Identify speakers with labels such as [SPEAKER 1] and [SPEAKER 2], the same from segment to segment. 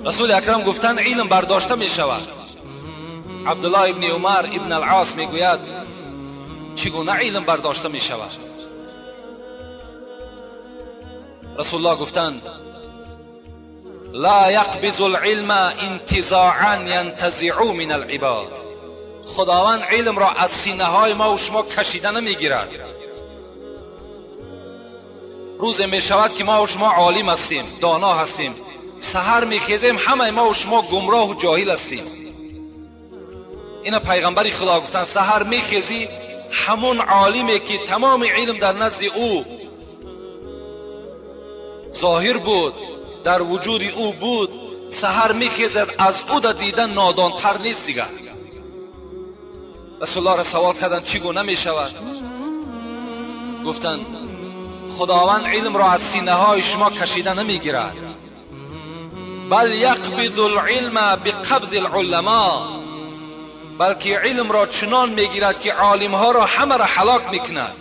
[SPEAKER 1] رسول اکرم گفتند علم برداشته می شود. عبدالله ابن عمر ابن العاص می گوید چگونه علم برداشته می شود؟ رسول الله گفتند لا يقبض العلم انتزاعا ينتزع من العباد. خداوند علم را از سینه های ما و شما کشیده نمیگیرد. روز می شود که ما و شما عالم هستیم، دانا هستیم، سحر میخیزیم همه ما و شما گمراه و جاهل هستیم. اینا پیغمبر خدا گفتن سحر میخیزی همون عالمی که تمام علم در نزد او ظاهر بود، در وجود او بود، سحر میخیزد، از او دیدن نادانتر نیست دیگر. رسول الله را سوال کردن چگونه میشود؟ گفتند خداوند علم را از سینه های شما کشیده نمیگیرد، بل یقبض العلم بقبض العلماء، بلکه علم را چنان میگیرد که عالم ها را همه را هلاک میکند.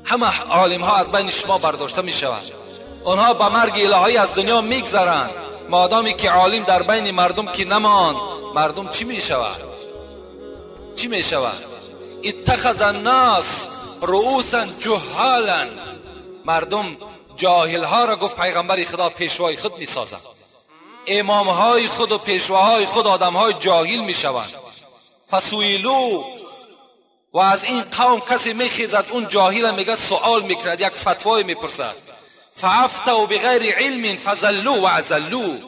[SPEAKER 1] همه عالم ها از بین شما برداشته میشوند، آنها به مرگ الهی از دنیا میگذرند. مادامی که عالم در بین مردم که نمان، مردم چی میشود؟ چی میشود؟ اتخذ الناس رؤوسا جهالا، مردم جاهل ها را گفت پیغمبر خدا پیشوای خود میسازند. امام های خود و پیشواهای خود آدم های جاهل میشوند. فسئلوا، و از این قوم کسی میخیزد اون جاهل میگه سوال میکرد، یک فتوای میپرسد، فافتوا بغیر علم فضلوا واضلوا.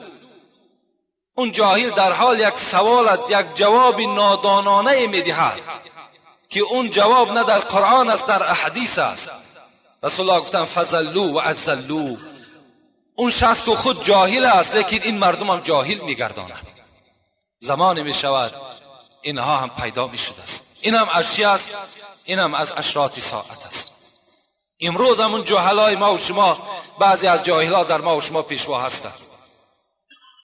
[SPEAKER 1] اون جاهل در حال یک سوالت یک جواب نادانانه میدهد که اون جواب نه در قرآن است در احادیث است. رسول الله گفتن فضلوا واضلوا. اون شخص که خود جاهل است لیکن این مردم هم جاهل میگرداند. زمانی میشود اینها هم پیدا میشده است. این هم اشیاء است، این هم از اشراط ساعت است. امروز همون جاهلای ما و شما، بعضی از جاهلها در ما و شما پیشوا هستند.